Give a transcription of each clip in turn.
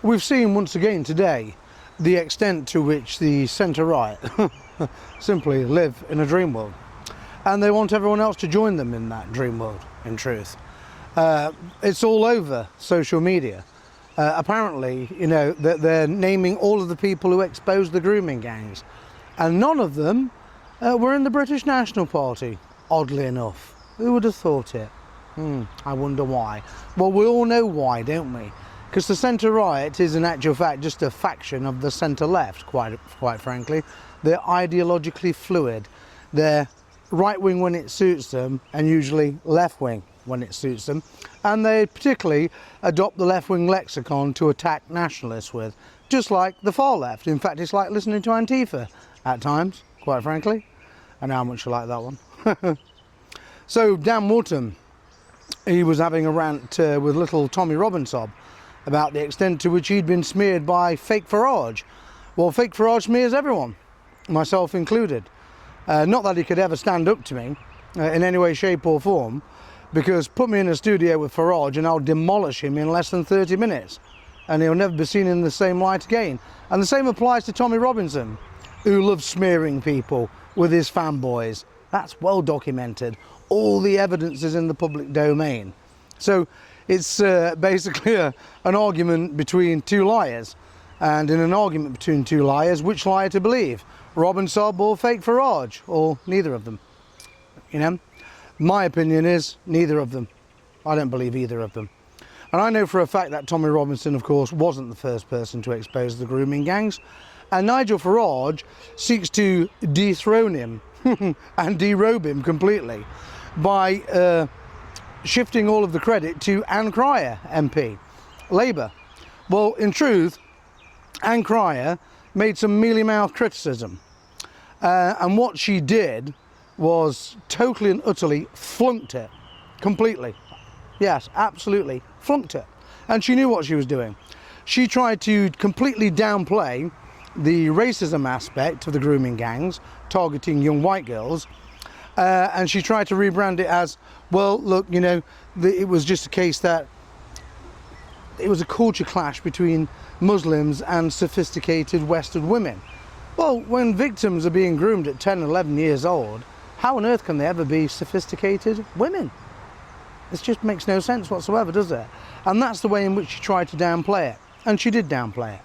We've seen once again today the extent to which the centre-right simply live in a dream world, and they want everyone else to join them in that dream world, in truth. It's all over social media. Apparently, you know, they're naming all of the people who exposed the grooming gangs, and none of them were in the British National Party, oddly enough. Who would have thought it? I wonder why. Well, we all know why, don't we? Because the centre-right is in actual fact just a faction of the centre-left, quite frankly. They're ideologically fluid. They're right-wing when it suits them, and usually left-wing when it suits them. And they particularly adopt the left-wing lexicon to attack nationalists with, just like the far left. In fact, it's like listening to Antifa at times, quite frankly. I know how much you like that one. So Dan Wootton, he was having a rant with little Tommy Robinson about the extent to which he'd been smeared by fake Farage. Well, fake Farage smears everyone, myself included. Not that he could ever stand up to me in any way, shape or form, because put me in a studio with Farage and I'll demolish him in less than 30 minutes and he'll never be seen in the same light again. And the same applies to Tommy Robinson, who loves smearing people with his fanboys. That's well documented. All the evidence is in the public domain. So it's basically an argument between two liars. And in an argument between two liars, which liar to believe? Robinson or fake Farage, or neither of them? You know, my opinion is neither of them. I don't believe either of them. And I know for a fact that Tommy Robinson, of course, wasn't the first person to expose the grooming gangs. And Nigel Farage seeks to dethrone him and derobe him completely by shifting all of the credit to Ann Cryer MP, Labour. Well, in truth, Ann Cryer made some mealy-mouthed criticism. And what she did was totally and utterly flunked it, completely. Yes, absolutely, flunked it. And she knew what she was doing. She tried to completely downplay the racism aspect of the grooming gangs, targeting young white girls, and she tried to rebrand it as, well, look, you know, it was just a case that it was a culture clash between Muslims and sophisticated Western women. Well, when victims are being groomed at 10, 11 years old, how on earth can they ever be sophisticated women? This just makes no sense whatsoever, does it? And that's the way in which she tried to downplay it. And she did downplay it.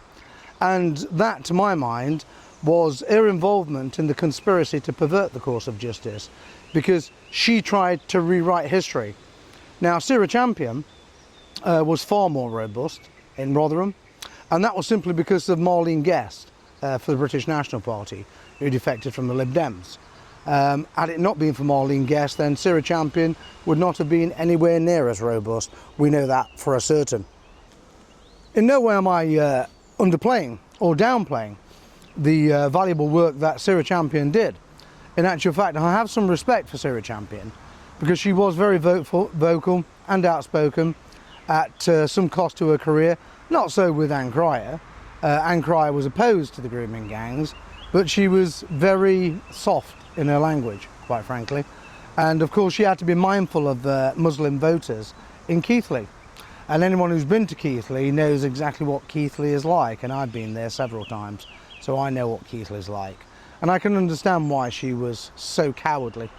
And that, to my mind, was her involvement in the conspiracy to pervert the course of justice, because she tried to rewrite history. Now, Sarah Champion was far more robust in Rotherham, and that was simply because of Marlene Guest for the British National Party, who defected from the Lib Dems. Had it not been for Marlene Guest, then Sarah Champion would not have been anywhere near as robust. We know that for a certain. In no way am I underplaying or downplaying the valuable work that Sarah Champion did. In actual fact, I have some respect for Sarah Champion because she was very vocal and outspoken at some cost to her career. Not so with Ann Cryer. Ann Cryer was opposed to the grooming gangs, but she was very soft in her language, quite frankly. And of course she had to be mindful of the Muslim voters in Keighley. And anyone who's been to Keighley knows exactly what Keighley is like, and I've been there several times, so I know what Keighley is like. And I can understand why she was so cowardly.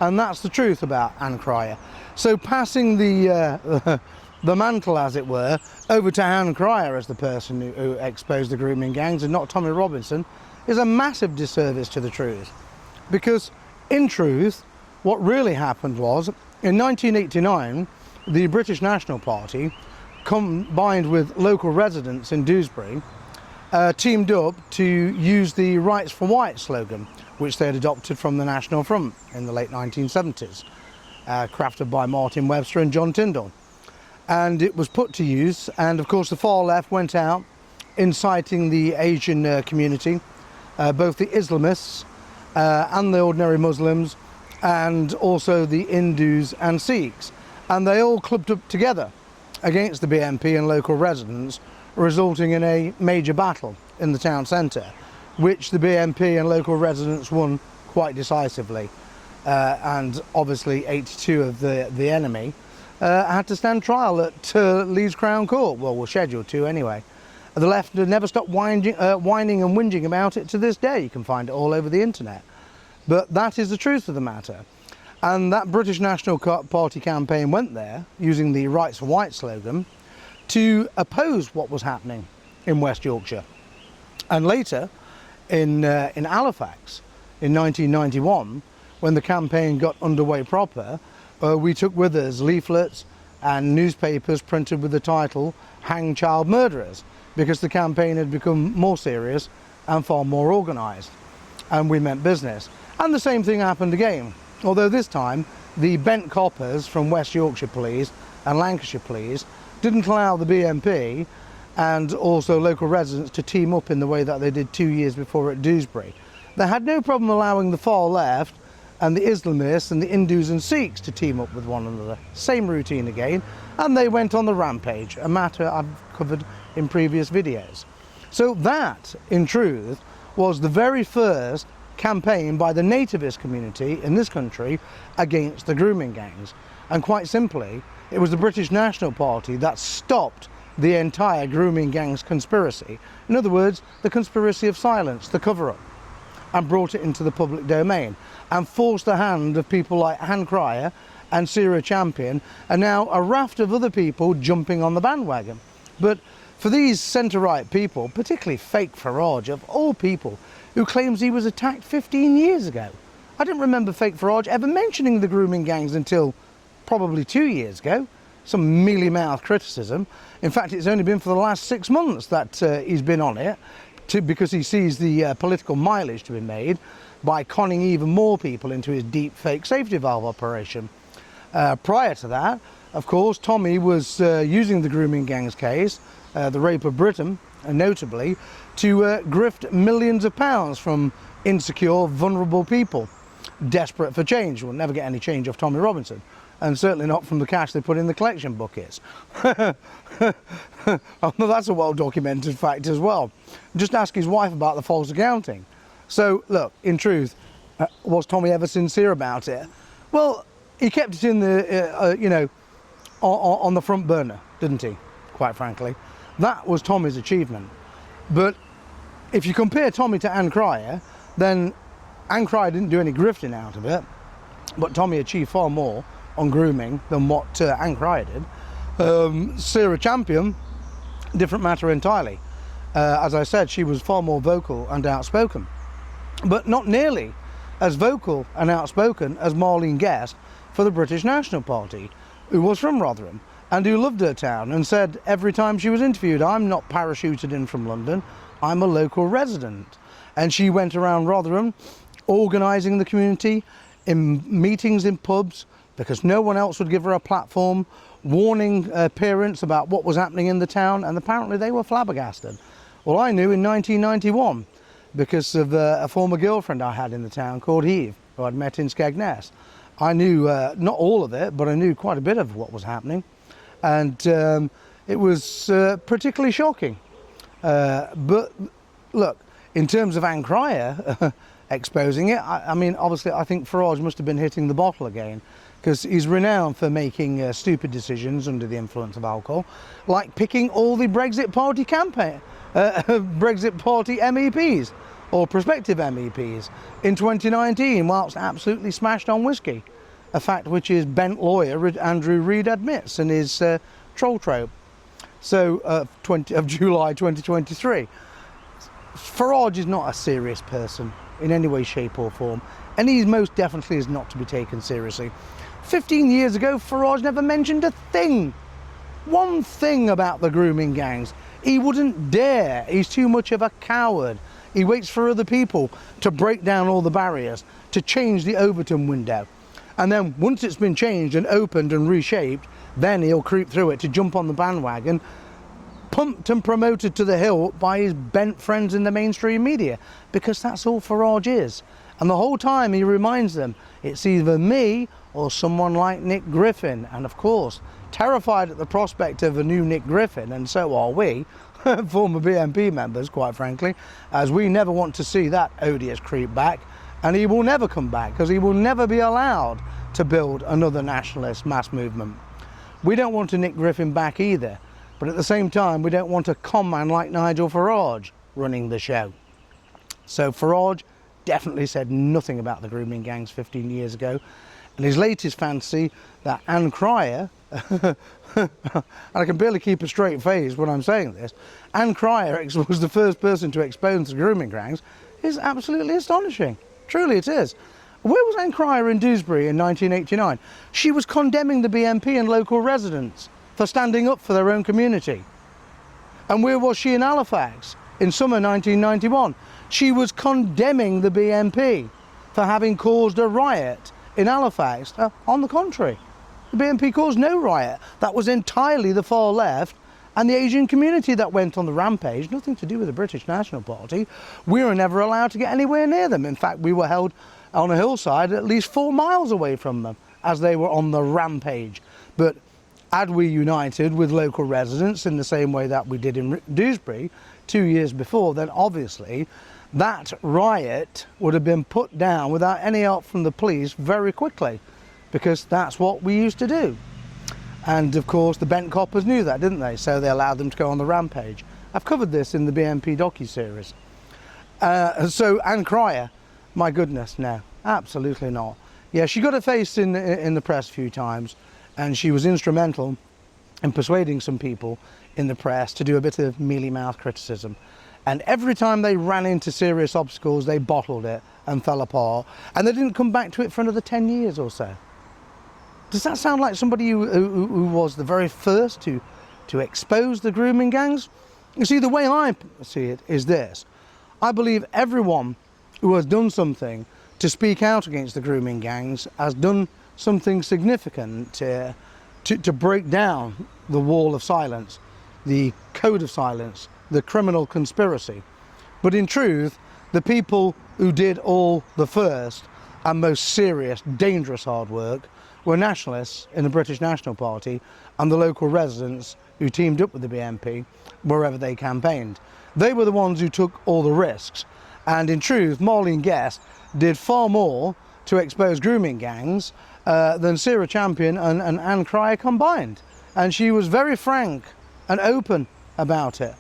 And that's the truth about Ann Cryer. So passing the mantle, as it were, over to Ann Cryer as the person who exposed the grooming gangs and not Tommy Robinson is a massive disservice to the truth. Because in truth, what really happened was, in 1989, the British National Party, combined with local residents in Dewsbury, teamed up to use the Rights for White slogan, which they had adopted from the National Front in the late 1970s, crafted by Martin Webster and John Tyndall. And it was put to use, and of course the far left went out inciting the Asian community, both the Islamists and the ordinary Muslims, and also the Hindus and Sikhs. And they all clubbed up together against the BNP and local residents, resulting in a major battle in the town centre, which the BNP and local residents won quite decisively. And obviously 82 of the enemy had to stand trial at Leeds Crown Court. Well, we're scheduled to anyway. The left never stopped whining and whinging about it to this day. You can find it all over the internet. But that is the truth of the matter. And that British National Party campaign went there, using the Rights for White slogan, to oppose what was happening in West Yorkshire. And later, in Halifax, in 1991, when the campaign got underway proper, we took with us leaflets and newspapers printed with the title, "Hang Child Murderers," because the campaign had become more serious and far more organised, and we meant business. And the same thing happened again, although this time the bent coppers from West Yorkshire Police and Lancashire Police didn't allow the BNP and also local residents to team up in the way that they did 2 years before at Dewsbury. They had no problem allowing the far left and the Islamists and the Hindus and Sikhs to team up with one another. Same routine again, and they went on the rampage, a matter I've covered in previous videos. So that, in truth, was the very first campaign by the nativist community in this country against the grooming gangs. And quite simply, it was the British National Party that stopped the entire grooming gangs conspiracy. In other words, the conspiracy of silence, the cover-up, and brought it into the public domain and forced the hand of people like Ann Cryer and Sarah Champion, and now a raft of other people jumping on the bandwagon. But for these centre-right people, particularly fake Farage, of all people, who claims he was attacked 15 years ago. I didn't remember fake Farage ever mentioning the grooming gangs until probably 2 years ago. Some mealy-mouthed criticism. In fact, it's only been for the last 6 months that he's been on it, because he sees the political mileage to be made by conning even more people into his deep fake safety valve operation. Prior to that, of course, Tommy was using the grooming gangs case, the rape of Britain, notably, to grift millions of pounds from insecure, vulnerable people, desperate for change. We'll never get any change off Tommy Robinson, and certainly not from the cash they put in the collection buckets. That's a well-documented fact as well. Just ask his wife about the false accounting. So, look, in truth, was Tommy ever sincere about it? Well, he kept it in the, on the front burner, didn't he? Quite frankly. That was Tommy's achievement. But if you compare Tommy to Ann Cryer, then Ann Cryer didn't do any grifting out of it, but Tommy achieved far more on grooming than what Ann Cryer did. Sarah Champion, different matter entirely. As I said, she was far more vocal and outspoken, but not nearly as vocal and outspoken as Marlene Guest for the British National Party, who was from Rotherham and who loved her town and said every time she was interviewed, "I'm not parachuted in from London, I'm a local resident." And she went around Rotherham organising the community in meetings in pubs, because no one else would give her a platform, warning parents about what was happening in the town, and apparently they were flabbergasted. Well, I knew in 1991, because of a former girlfriend I had in the town called Heave, who I'd met in Skegness. I knew not all of it, but I knew quite a bit of what was happening, and it was particularly shocking. But look, in terms of Ann Cryer exposing it, I mean, obviously I think Farage must have been hitting the bottle again, because he's renowned for making stupid decisions under the influence of alcohol, like picking all the Brexit Party Brexit Party MEPs, or prospective MEPs, in 2019, whilst absolutely smashed on whiskey, a fact which his bent lawyer Andrew Reid admits in his troll trope. So, of July 2023. Farage is not a serious person in any way, shape or form, and he most definitely is not to be taken seriously. 15 years ago, Farage never mentioned a thing, one thing about the grooming gangs. He wouldn't dare. He's too much of a coward. He waits for other people to break down all the barriers, to change the Overton window. And then once it's been changed and opened and reshaped, then he'll creep through it to jump on the bandwagon, pumped and promoted to the hill by his bent friends in the mainstream media, because that's all Farage is. And the whole time he reminds them, it's either me or someone like Nick Griffin. And of course, terrified at the prospect of a new Nick Griffin, and so are we, former BNP members, quite frankly, as we never want to see that odious creep back, and he will never come back, because he will never be allowed to build another nationalist mass movement. We don't want a Nick Griffin back either, But at the same time, we don't want a con man like Nigel Farage running the show. So Farage definitely said nothing about the grooming gangs 15 years ago. And his latest fancy, that Ann Cryer, and I can barely keep a straight face when I'm saying this, Ann Cryer was the first person to expose the grooming gangs, is absolutely astonishing. Truly it is. Where was Ann Cryer in Dewsbury in 1989? She was condemning the BNP and local residents for standing up for their own community. And where was she in Halifax in summer 1991? She was condemning the BNP for having caused a riot in Halifax. On the contrary, the BNP caused no riot. That was entirely the far left and the Asian community that went on the rampage, nothing to do with the British National Party. We were never allowed to get anywhere near them. In fact, we were held on a hillside at least 4 miles away from them as they were on the rampage. But had we united with local residents in the same way that we did in Dewsbury 2 years before, then obviously that riot would have been put down without any help from the police very quickly, because that's what we used to do. And of course the bent coppers knew that, didn't they? So they allowed them to go on the rampage. I've covered this in the BNP docu-series. So Ann Cryer, my goodness, no, absolutely not. Yeah, she got her face in the press a few times, and she was instrumental in persuading some people in the press to do a bit of mealy-mouthed criticism. And every time they ran into serious obstacles, they bottled it and fell apart, and they didn't come back to it for another 10 years or so. Does that sound like somebody who was the very first to expose the grooming gangs? You see, the way I see it is this. I believe everyone who has done something to speak out against the grooming gangs has done something significant to break down the wall of silence, the code of silence, the criminal conspiracy. But in truth, the people who did all the first and most serious, dangerous hard work were nationalists in the British National Party and the local residents who teamed up with the BNP wherever they campaigned. They were the ones who took all the risks. And in truth, Marlene Guest did far more to expose grooming gangs than Sarah Champion and Ann Cryer combined. And she was very frank and open about it.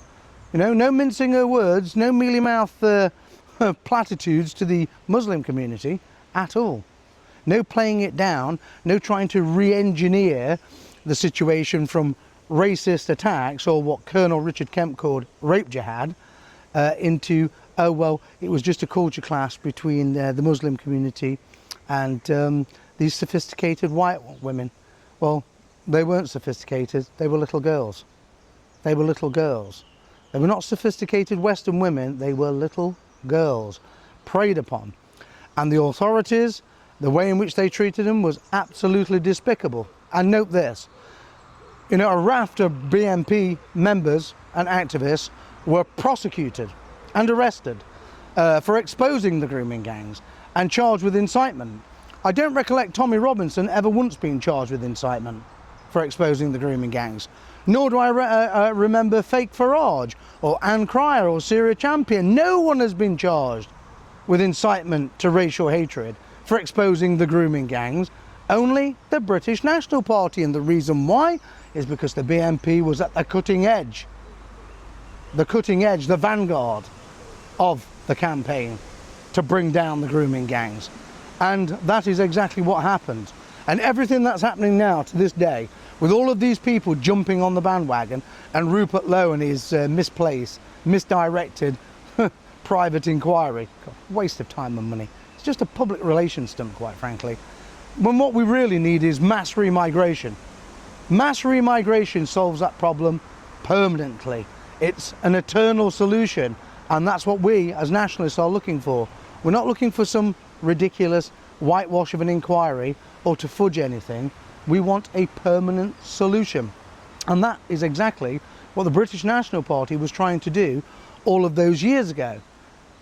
You know, no mincing her words, no mealy-mouthed platitudes to the Muslim community at all. No playing it down, no trying to re-engineer the situation from racist attacks, or what Colonel Richard Kemp called rape jihad, into, oh well, it was just a culture clash between the Muslim community and these sophisticated white women. Well, they weren't sophisticated, they were little girls. They were little girls. They were not sophisticated Western women, they were little girls, preyed upon. And the authorities, the way in which they treated them was absolutely despicable. And note this, you know, a raft of BNP members and activists were prosecuted and arrested for exposing the grooming gangs and charged with incitement. I don't recollect Tommy Robinson ever once being charged with incitement for exposing the grooming gangs. Nor do I remember fake Farage or Ann Cryer or Sarah Champion. No one has been charged with incitement to racial hatred for exposing the grooming gangs. Only the British National Party, and the reason why is because the BNP was at the cutting edge, the vanguard of the campaign to bring down the grooming gangs. And that is exactly what happened. And everything that's happening now to this day, with all of these people jumping on the bandwagon, and Rupert Lowe and his misplaced, misdirected private inquiry, waste of time and money. It's just a public relations stunt, quite frankly. When what we really need is mass remigration. Mass remigration solves that problem permanently. It's an eternal solution, and that's what we as nationalists are looking for. We're not looking for some ridiculous whitewash of an inquiry or to fudge anything. We want a permanent solution, and that is exactly what the British National Party was trying to do all of those years ago,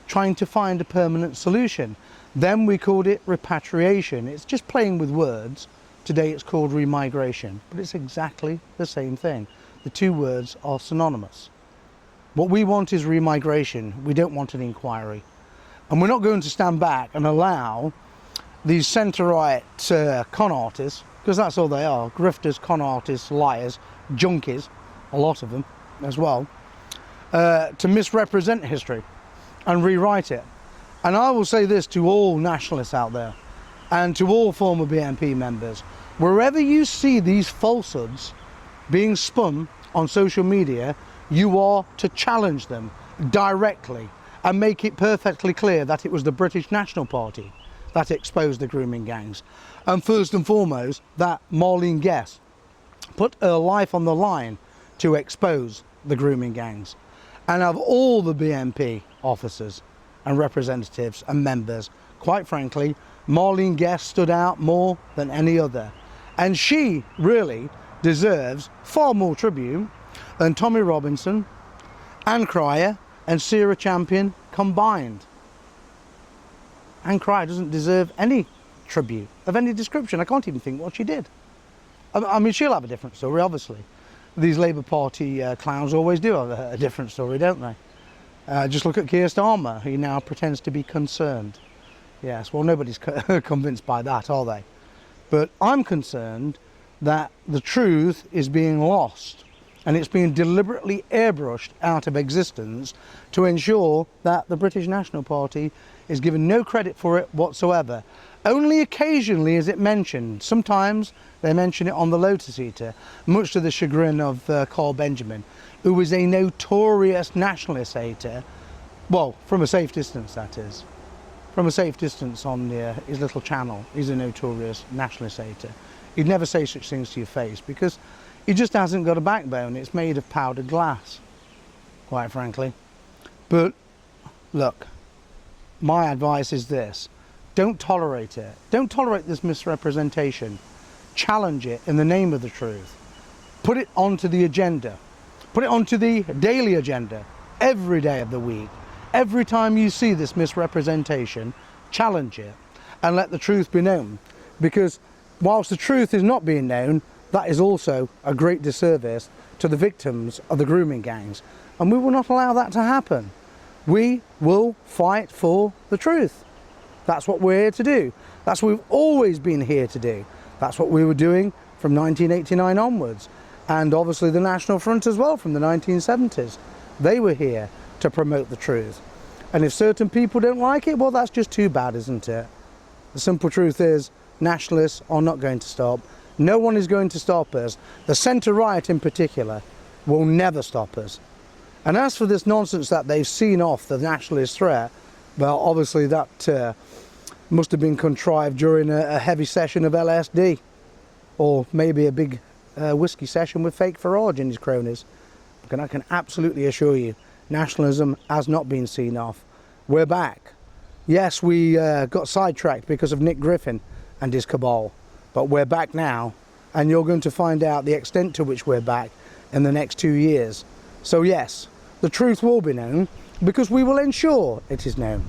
trying to find a permanent solution. Then we called it repatriation. It's just playing with words. Today it's called remigration, but it's exactly the same thing. The two words are synonymous. What we want is remigration. We don't want an inquiry. And we're not going to stand back and allow these centre-right con artists, because that's all they are, grifters, con artists, liars, junkies, a lot of them as well, to misrepresent history and rewrite it. And I will say this to all nationalists out there and to all former BNP members: wherever you see these falsehoods being spun on social media, you are to challenge them directly and make it perfectly clear that it was the British National Party that exposed the grooming gangs. And first and foremost, that Marlene Guest put her life on the line to expose the grooming gangs. And of all the BNP officers and representatives and members, quite frankly, Marlene Guest stood out more than any other. And she really deserves far more tribute than Tommy Robinson, Anne Cryer and Sarah Champion combined. Anne Cryer doesn't deserve any tribute of any description. I can't even think what she did. I mean, she'll have a different story, obviously. These Labour Party clowns always do have a different story, don't they? Just look at Keir Starmer, who now pretends to be concerned. Yes, well, nobody's convinced by that, are they? But I'm concerned that the truth is being lost, and it's being deliberately airbrushed out of existence to ensure that the British National Party is given no credit for it whatsoever. Only occasionally is it mentioned. Sometimes they mention it on the Lotus Eater, much to the chagrin of Carl Benjamin, who was a notorious nationalist hater. Well, from a safe distance, that is. From a safe distance on his little channel, he's a notorious nationalist hater. He'd never say such things to your face because he just hasn't got a backbone. It's made of powdered glass, quite frankly. But look, my advice is this: don't tolerate it. Don't tolerate this misrepresentation. Challenge it in the name of the truth. Put it onto the agenda. Put it onto the daily agenda every day of the week. Every time you see this misrepresentation, challenge it and let the truth be known. Because whilst the truth is not being known, that is also a great disservice to the victims of the grooming gangs. And we will not allow that to happen. We will fight for the truth. That's what we're here to do. That's what we've always been here to do. That's what we were doing from 1989 onwards. And obviously the National Front as well from the 1970s. They were here to promote the truth. And if certain people don't like it, well, that's just too bad, isn't it? The simple truth is, nationalists are not going to stop. No one is going to stop us. The centre right in particular will never stop us. And as for this nonsense that they've seen off the nationalist threat, well, obviously that must have been contrived during a heavy session of LSD, or maybe a big whiskey session with fake Farage and his cronies. And I can absolutely assure you, nationalism has not been seen off. We're back. Yes, we got sidetracked because of Nick Griffin and his cabal, but we're back now, and you're going to find out the extent to which we're back in the next 2 years. So yes, the truth will be known, because we will ensure it is known.